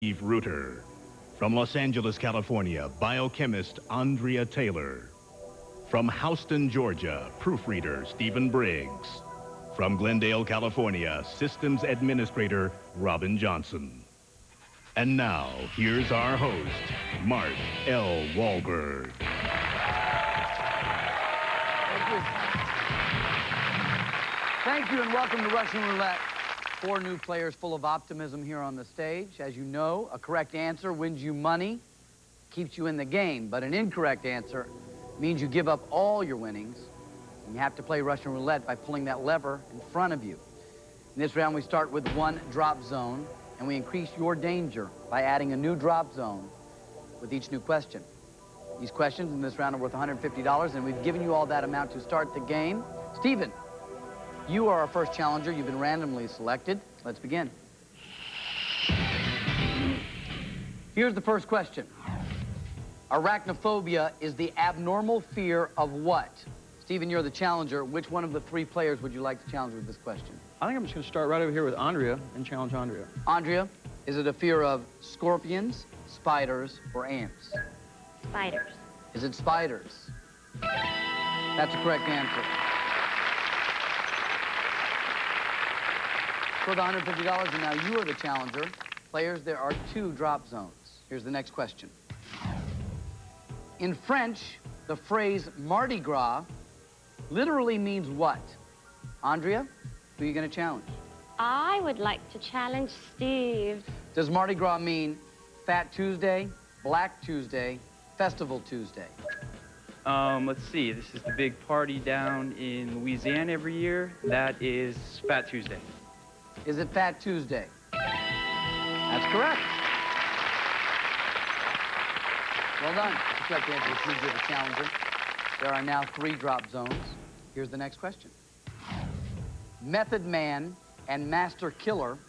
Steve Reuter. From Los Angeles, California, biochemist Andrea Taylor. From Houston, Georgia, proofreader Stephen Briggs. From Glendale, California, systems administrator Robin Johnson. And now, here's our host, Mark L. Wahlberg. Thank you and welcome to Russian Roulette. 4 new players full of optimism here on the stage. As you know, a correct answer wins you money, keeps you in the game, but an incorrect answer means you give up all your winnings, and you have to play Russian Roulette by pulling that lever in front of you. In this round, we start with 1 drop zone, and we increase your danger by adding a new drop zone with each new question. These questions in this round are worth $150, and we've given you all that amount to start the game. Stephen, you are our first challenger. You've been randomly selected. Let's begin. Here's the first question. Arachnophobia is the abnormal fear of what? Stephen, you're the challenger. Which one of the 3 players would you like to challenge with this question? I think I'm just going to start right over here with Andrea and challenge Andrea. Andrea, is it a fear of scorpions, spiders, or ants? Spiders. Is it spiders? That's a correct answer. For the $150, and now you are the challenger. Players, there are 2 drop zones. Here's the next question. In French, the phrase Mardi Gras literally means what? Andrea, who are you going to challenge? I would like to challenge Steve. Does Mardi Gras mean Fat Tuesday, Black Tuesday, Festival Tuesday? Let's see. This is the big party down in Louisiana every year. That is Fat Tuesday. Is it Fat Tuesday? That's correct. Well done. The correct answer is Tuesday, the challenger. There are now 3 drop zones. Here's the next question. Method Man and Master Killer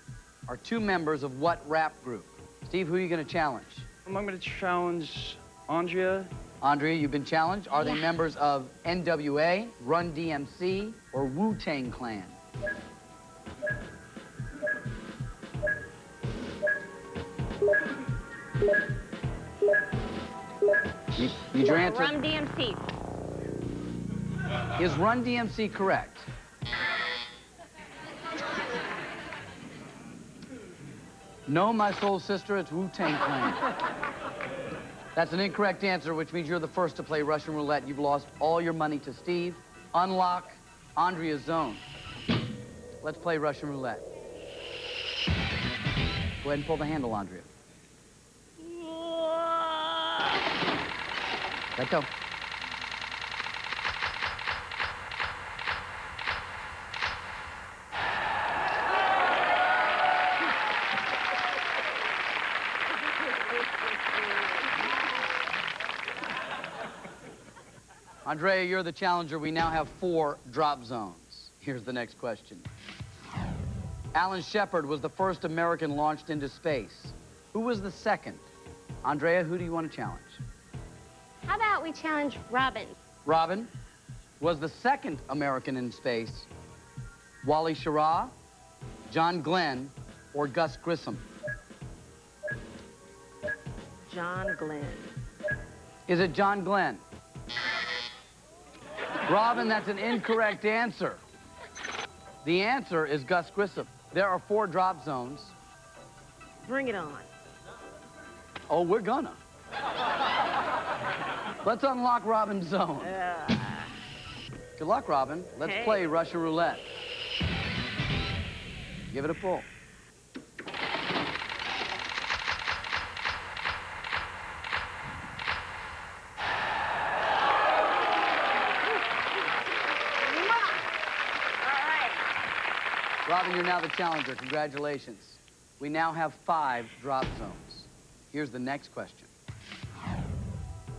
are 2 members of what rap group? Steve, who are you going to challenge? I'm going to challenge Andrea. Andrea, you've been challenged. Are they members of NWA, Run DMC, or Wu-Tang Clan? Need your answer? Run DMC. Is Run DMC correct? No, my soul sister, it's Wu-Tang Clan. That's an incorrect answer, which means you're the first to play Russian Roulette. You've lost all your money to Steve. Unlock Andrea's zone. Let's play Russian Roulette. Go ahead and pull the handle, Andrea. Let go. Andrea, you're the challenger. We now have 4 drop zones. Here's the next question. Alan Shepard was the first American launched into space. Who was the second? Andrea, who do you want to challenge? How about we challenge Robin? Robin was the second American in space. Wally Schirra, John Glenn, or Gus Grissom? John Glenn. Is it John Glenn? Robin, that's an incorrect answer. The answer is Gus Grissom. There are 4 drop zones. Bring it on. Oh, we're gonna. Let's unlock Robin's zone. Good luck, Robin. Let's play Russian Roulette. Give it a pull. Robin, you're now the challenger. Congratulations. We now have 5 drop zones. Here's the next question.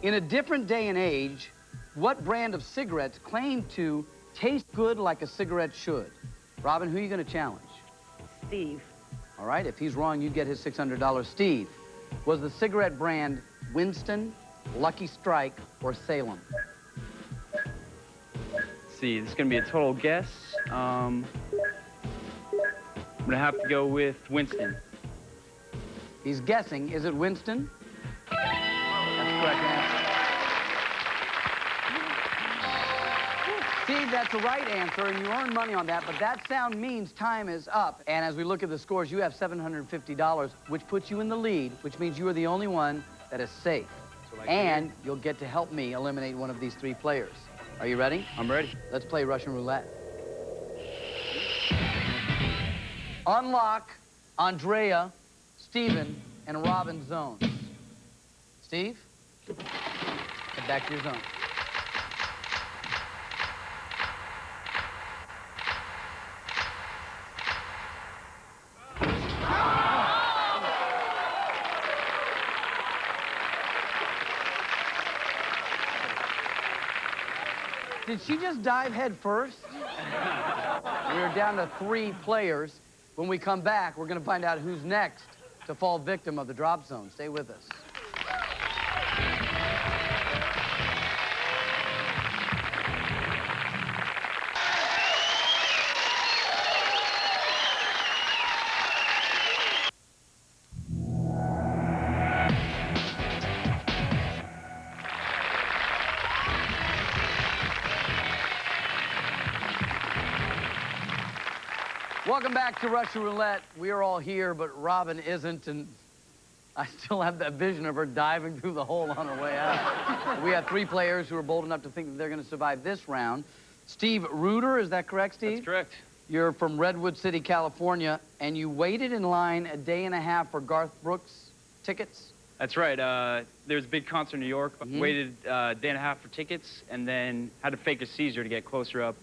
In a different day and age, what brand of cigarettes claim to taste good like a cigarette should? Robin, who are you going to challenge? Steve. All right, if he's wrong, you get his $600. Steve, was the cigarette brand Winston, Lucky Strike, or Salem? Let's see, this is going to be a total guess. I'm going to have to go with Winston. He's guessing. Is it Winston? That's the correct answer. Steve, that's the right answer, and you earn money on that, but that sound means time is up. And as we look at the scores, you have $750, which puts you in the lead, which means you are the only one that is safe. And you'll get to help me eliminate one of these three players. Are you ready? I'm ready. Let's play Russian roulette. Unlock Andrea, Steven, and Robin's zones. Steve, head back to your zone. Did she just dive head first? We're down to 3 players. When we come back, we're going to find out who's next to fall victim of the drop zone. Stay with us. Welcome back to Russian Roulette. We are all here, but Robin isn't, and I still have that vision of her diving through the hole on her way out. We have 3 players who are bold enough to think that they're going to survive this round. Steve Reuter, is that correct, Steve? That's correct. You're from Redwood City, California, and you waited in line a day and a half for Garth Brooks tickets? That's right. There was a big concert in New York. Waited a day and a half for tickets, and then had to fake a seizure to get closer up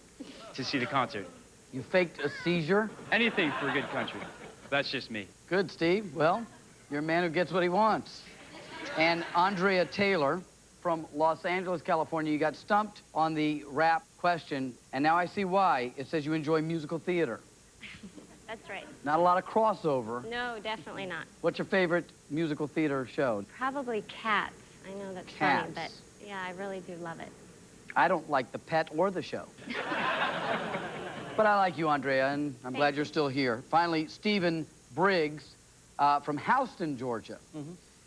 to see the concert. You faked a seizure? Anything for a good country. That's just me. Good, Steve. Well, you're a man who gets what he wants. And Andrea Taylor from Los Angeles, California, you got stumped on the rap question, and now I see why. It says you enjoy musical theater. That's right. Not a lot of crossover. No, definitely not. What's your favorite musical theater show? Probably Cats. I know that's Cats. funny, but yeah, I really do love it. I don't like the pet or the show. But I like you, Andrea, and I'm glad you're still here. Finally, Stephen Briggs from Houston, Georgia.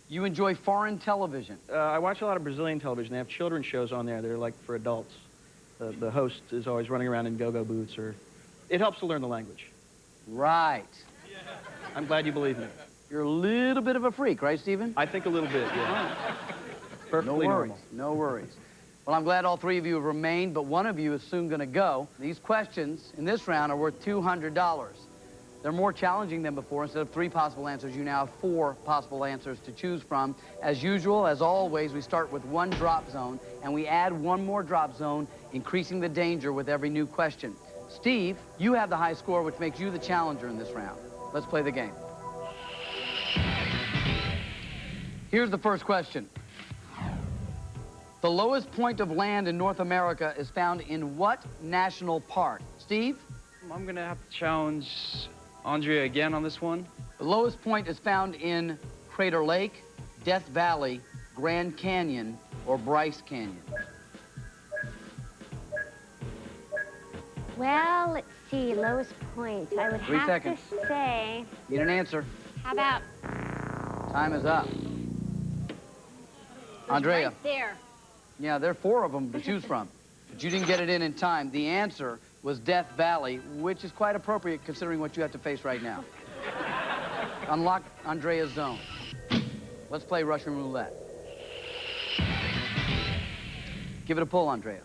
You enjoy foreign television. I watch a lot of Brazilian television. They have children's shows on there. They're like for adults. The host is always running around in go-go boots, or it helps to learn the language. Right. I'm glad you believe me. You're a little bit of a freak, right, Stephen? I think a little bit, yeah. Perfectly No worries, normal. no worries. Well, I'm glad all 3 of you have remained, but one of you is soon going to go. These questions in this round are worth $200. They're more challenging than before. Instead of 3 possible answers, you now have 4 possible answers to choose from. As usual, as always, we start with 1 drop zone, and we add 1 more drop zone, increasing the danger with every new question. Steve, you have the high score, which makes you the challenger in this round. Let's play the game. Here's the first question. The lowest point of land in North America is found in what national park? Steve? I'm going to have to challenge Andrea again on this one. The lowest point is found in Crater Lake, Death Valley, Grand Canyon, or Bryce Canyon. Well, let's see, lowest point. I would 3 have seconds. to say, Need an answer. how about Time is up. Andrea. right there? Yeah, there are 4 of them to choose from, but you didn't get it in time. The answer was Death Valley, which is quite appropriate considering what you have to face right now. Unlock Andrea's zone. Let's play Russian roulette. Give it a pull, Andrea.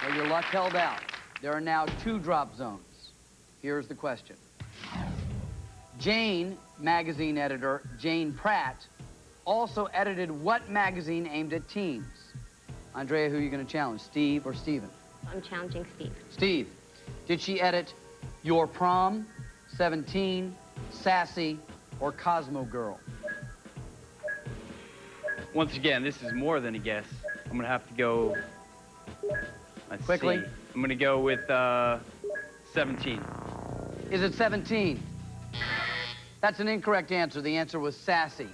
Well, your luck held out. There are now 2 drop zones. Here's the question. Jane magazine editor Jane Pratt also edited what magazine aimed at teens? Andrea, who are you going to challenge, Steve or Steven? I'm challenging Steve. Steve, did she edit Your Prom, 17, Sassy, or Cosmo Girl? Once again, this is more than a guess. I'm going to have to go... Let's Quickly. see. I'm going to go with 17. Is it 17? That's an incorrect answer. The answer was Sassy.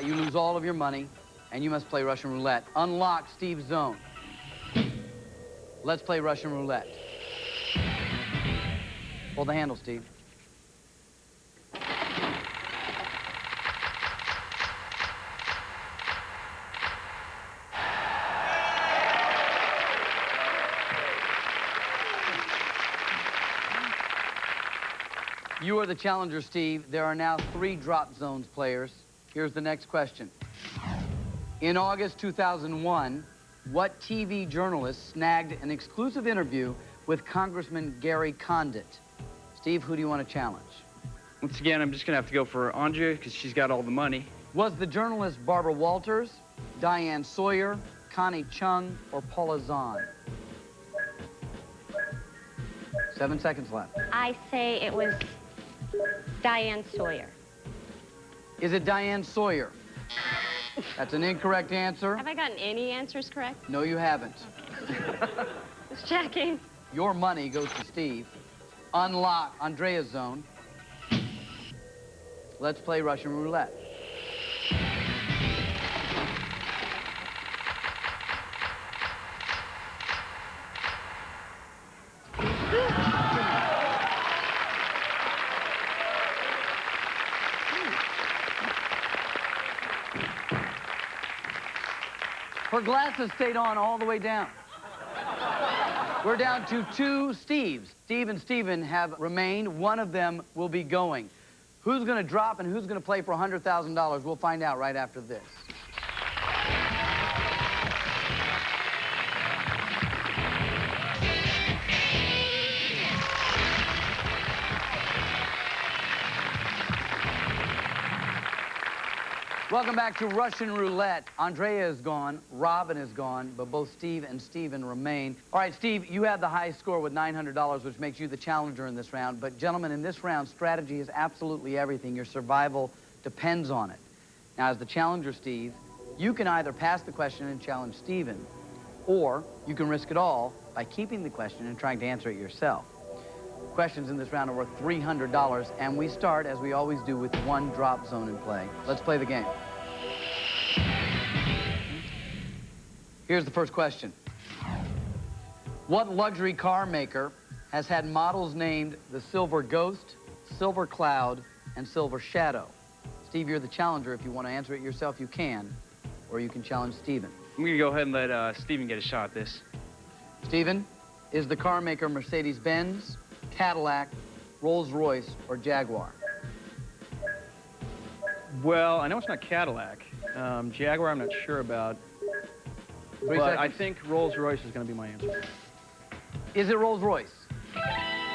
You lose all of your money. and you must play Russian roulette. Unlock Steve's zone. Let's play Russian roulette. Pull the handle, Steve. You are the challenger, Steve. There are now 3 drop zones players. Here's the next question. In August 2001, what TV journalist snagged an exclusive interview with Congressman Gary Condit? Steve, who do you want to challenge? Once again, I'm just going to have to go for Andrea because she's got all the money. Was the journalist Barbara Walters, Diane Sawyer, Connie Chung, or Paula Zahn? 7 seconds left. I say it was Diane Sawyer. Is it Diane Sawyer? That's an incorrect answer. Have I gotten any answers correct? No, you haven't. Just checking. Your money goes to Steve. Unlock Andrea's zone. Let's play Russian roulette. Her glasses stayed on all the way down. We're down to 2 Steves. Steve and Steven have remained. One of them will be going. Who's going to drop and who's going to play for $100,000? We'll find out right after this. Welcome back to Russian Roulette. Andrea is gone, Robin is gone, but both Steve and Steven remain. All right, Steve, you have the highest score with $900, which makes you the challenger in this round. But gentlemen, in this round, strategy is absolutely everything. Your survival depends on it. Now, as the challenger, Steve, you can either pass the question and challenge Steven, or you can risk it all by keeping the question and trying to answer it yourself. Questions in this round are worth $300, and we start, as we always do, with 1 drop zone in play. Let's play the game. Here's the first question. What luxury car maker has had models named the Silver Ghost, Silver Cloud, and Silver Shadow? Steve, you're the challenger. If you want to answer it yourself, you can, or you can challenge Steven. I'm going to go ahead and let Steven get a shot at this. Steven, is the car maker Mercedes-Benz, Cadillac, Rolls-Royce, or Jaguar? Well, I know it's not Cadillac. Jaguar, I'm not sure about. Three But seconds. I think Rolls-Royce is going to be my answer. Is it Rolls-Royce?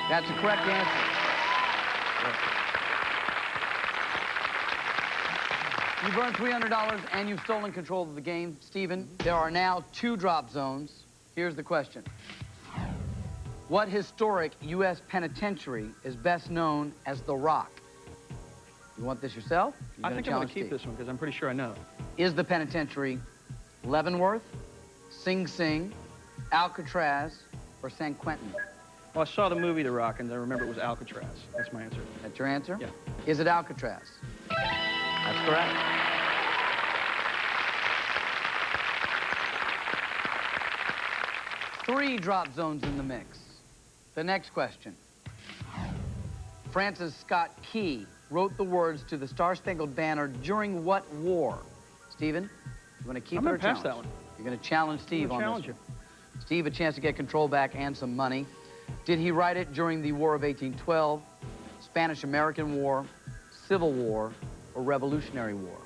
That's the correct answer. You've earned $300 and you've stolen control of the game, Steven. There are now 2 drop zones. Here's the question. What historic U.S. penitentiary is best known as The Rock? You want this yourself? You're I think I'm going to keep this one because I'm pretty sure I know. Is the penitentiary Leavenworth, Sing Sing, Alcatraz, or San Quentin? Well, I saw the movie The Rock, and I remember it was Alcatraz. That's my answer. That's your answer? Yeah. Is it Alcatraz? That's correct. Three drop zones in the mix. The next question. Francis Scott Key wrote the words to the Star-Spangled Banner during what war? Stephen, you want to keep I'm it or going to pass challenge? that one. You're going to challenge Steve I'm on gonna this challenge one. Steve, a chance to get control back and some money. Did he write it during the War of 1812, Spanish-American War, Civil War, or Revolutionary War?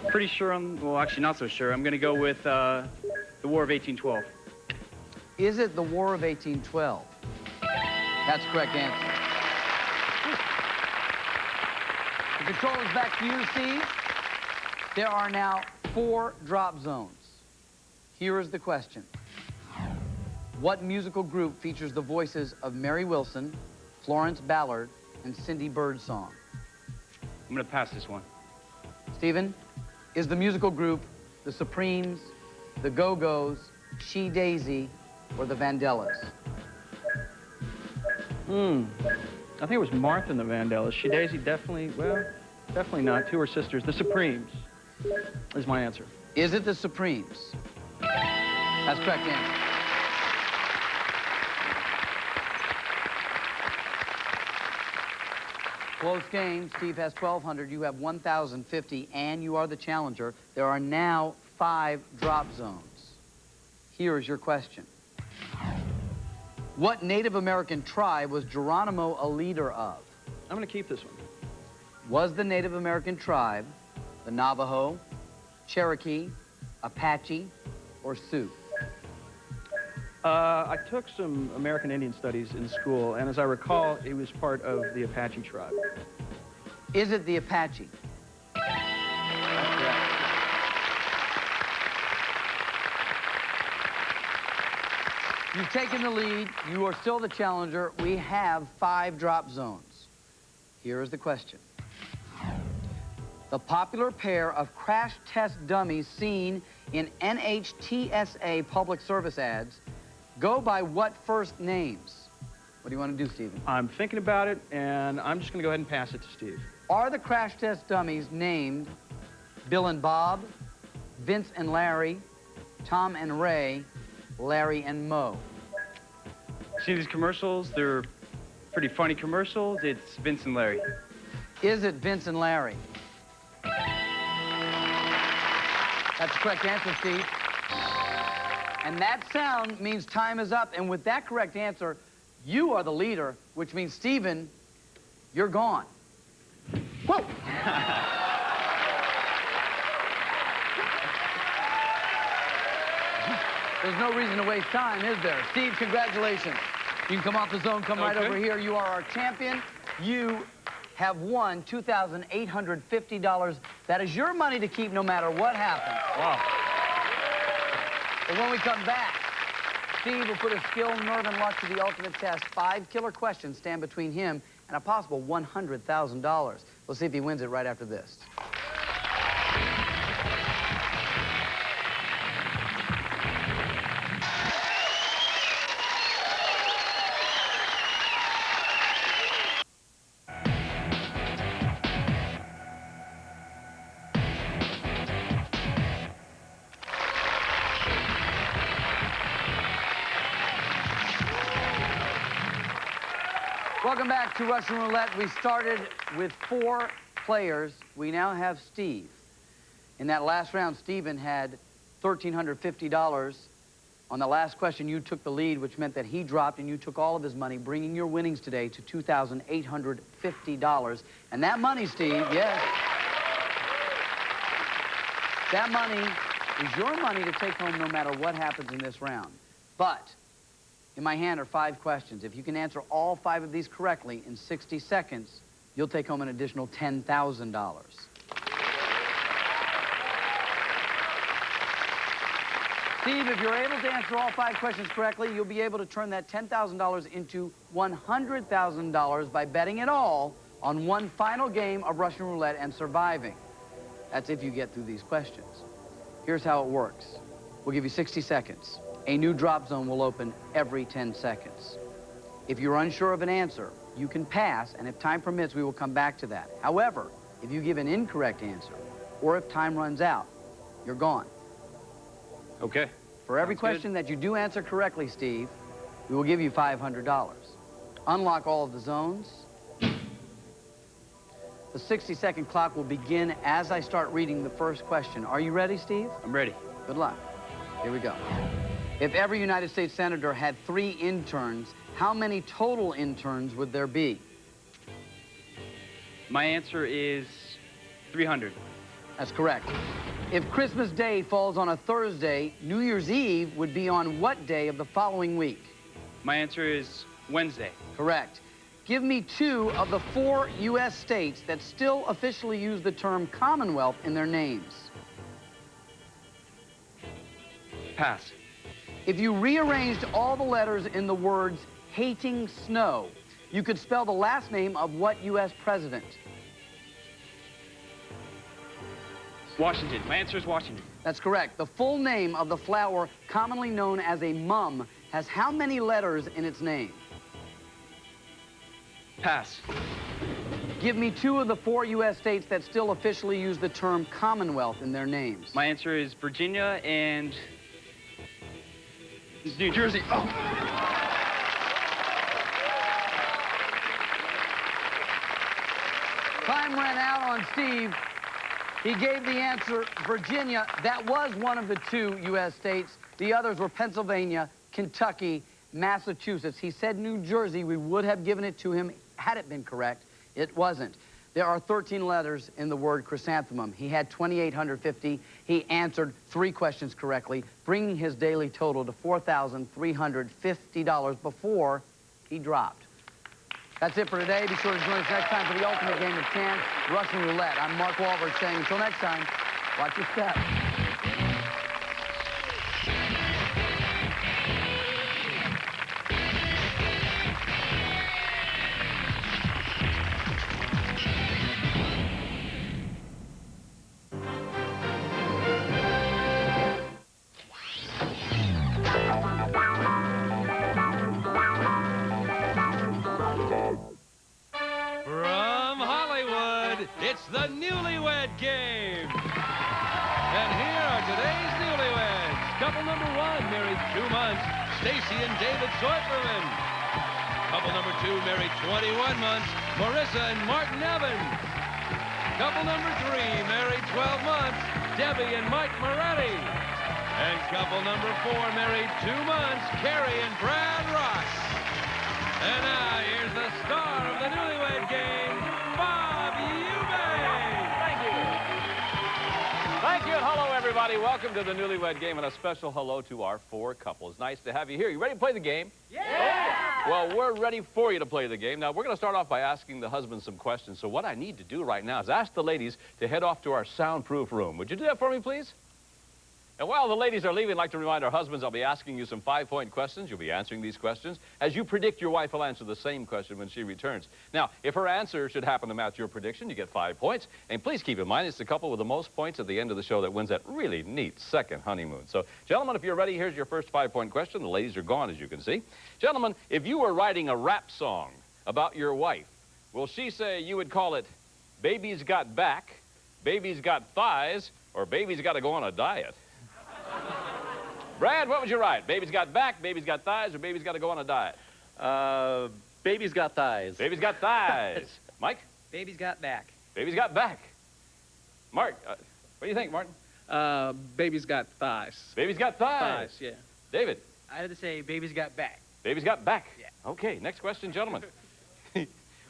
Pretty sure well, actually not so sure. I'm going to go with the War of 1812. Is it the War of 1812? That's the correct answer. The control is back to you, Steve. There are now 4 drop zones. Here is the question. What musical group features the voices of Mary Wilson, Florence Ballard, and Cindy Birdsong? I'm going to pass this one. Stephen, is the musical group the Supremes, the Go-Go's, She Daisy, or the Vandellas? I think it was Martha and the Vandellas. She Daisy definitely, well, Definitely not. Two are sisters. The Supremes is my answer. Is it the Supremes? That's correct answer. Close game. Steve has 1,200. You have 1,050, and you are the challenger. There are now 5 drop zones. Here is your question. What Native American tribe was Geronimo a leader of? I'm going to keep this one. Was the Native American tribe the Navajo, Cherokee, Apache, or Sioux? I took some American Indian studies in school, and as I recall, he was part of the Apache tribe. Is it the Apache? That's correct. You've taken the lead. You are still the challenger. We have 5 drop zones. Here is the question. The popular pair of crash test dummies seen in NHTSA public service ads go by what first names? What do you want to do, Stephen? I'm thinking about it, and I'm just going to go ahead and pass it to Steve. Are the crash test dummies named Bill and Bob, Vince and Larry, Tom and Ray, Larry and Moe? See these commercials? They're pretty funny commercials. It's Vince and Larry. Is it Vince and Larry? That's the correct answer, Steve. And that sound means time is up. And with that correct answer, you are the leader, which means, Stephen, you're gone. Whoa! There's no reason to waste time, is there? Steve, congratulations. You can come off the zone, come right over here. You are our champion. You have won $2,850. That is your money to keep no matter what happens. Wow. But when we come back, Steve will put his skill, nerve, and luck to the ultimate test. 5 killer questions stand between him and a possible $100,000. We'll see if he wins it right after this. Welcome back to Russian Roulette. We started with 4 players. We now have Steve. In that last round, Stephen had $1,350. On the last question, you took the lead, which meant that he dropped and you took all of his money, bringing your winnings today to $2,850. And that money, Steve, yes, that money is your money to take home no matter what happens in this round. But in my hand are 5 questions. If you can answer all 5 of these correctly in 60 seconds, you'll take home an additional $10,000. Steve, if you're able to answer all 5 questions correctly, you'll be able to turn that $10,000 into $100,000 by betting it all on one final game of Russian Roulette and surviving. That's if you get through these questions. Here's how it works. We'll give you 60 seconds. A new drop zone will open every 10 seconds. If you're unsure of an answer, you can pass, and if time permits, we will come back to that. However, if you give an incorrect answer, or if time runs out, you're gone. Okay. For every Sounds question that you do answer correctly, Steve, we will give you $500. Unlock all of the zones. The 60-second clock will begin as I start reading the first question. Are you ready, Steve? I'm ready. Good luck. Here we go. If every United States senator had 3 interns, how many total interns would there be? My answer is 300. That's correct. If Christmas Day falls on a Thursday, New Year's Eve would be on what day of the following week? My answer is Wednesday. Correct. Give me 2 of the 4 U.S. states that still officially use the term Commonwealth in their names. Pass. If you rearranged all the letters in the words hating snow, you could spell the last name of what U.S. president? Washington. My answer is Washington. That's correct. The full name of the flower commonly known as a mum has how many letters in its name? Pass. Give me 2 of the 4 U.S. states that still officially use the term Commonwealth in their names. My answer is Virginia and New Jersey. Oh. Time ran out on Steve. He gave the answer Virginia. That was one of the 2 U.S. states. The others were Pennsylvania, Kentucky, Massachusetts. He said New Jersey. We would have given it to him had it been correct. It wasn't. There are 13 letters in the word chrysanthemum. He had 2,850. He answered 3 questions correctly, bringing his daily total to $4,350 before he dropped. That's it for today. Be sure to join us next time for the ultimate game of chance, Russian Roulette. I'm Mark Wahlberg saying until next time, watch your step. It's the Newlywed Game. And here are today's newlyweds. Couple number 1, married 2 months, Stacy and David Soiferman. Couple number 2, married 21 months, Marissa and Martin Evans. Couple number 3, married 12 months, Debbie and Mike Moretti. And couple number 4, married 2 months, Carrie and Brad Ross. And now here's the star of the Newlywed Game, Bob Eubanks. Thank you. Thank you, and hello, everybody. Welcome to the Newlywed Game, and a special hello to our 4 couples. Nice to have you here. You ready to play the game? Yeah! Well, we're ready for you to play the game. Now, we're going to start off by asking the husbands some questions. So what I need to do right now is ask the ladies to head off to our soundproof room. Would you do that for me, please? And while the ladies are leaving, I'd like to remind our husbands I'll be asking you some 5-point questions. You'll be answering these questions. As you predict, your wife will answer the same question when she returns. Now, if her answer should happen to match your prediction, you get 5 points. And please keep in mind, it's the couple with the most points at the end of the show that wins that really neat second honeymoon. So, gentlemen, if you're ready, here's your first 5-point question. The ladies are gone, as you can see. Gentlemen, if you were writing a rap song about your wife, will she say you would call it Baby's Got Back, Baby's Got Thighs, or Baby's Got to Go on a Diet? Brad, what would you write? Baby's got back, baby's got thighs, or baby's got to go on a diet? Baby's got thighs. Baby's got thighs. Mike? Baby's got back. Baby's got back. Mark, what do you think, Martin? Baby's got thighs. Baby's got thighs. Thighs, yeah. David? I had to say baby's got back. Baby's got back. Yeah. Okay, next question, gentlemen.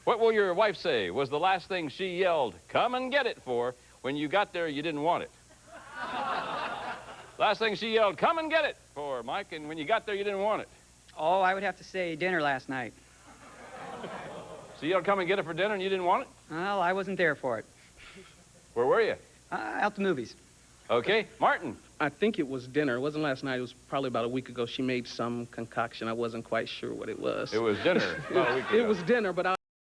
What will your wife say was the last thing she yelled, "Come and get it," for when you got there you didn't want it? Last thing she yelled, "Come and get it," for, Mike, and when you got there, you didn't want it. Oh, I would have to say dinner last night. She yelled, "Come and get it" for dinner, and you didn't want it? Well, I wasn't there for it. Where were you? Out to movies. Okay, Martin. I think it was dinner. It wasn't last night. It was probably about a week ago. She made some concoction. I wasn't quite sure what it was. It was dinner about a week ago. It was dinner, but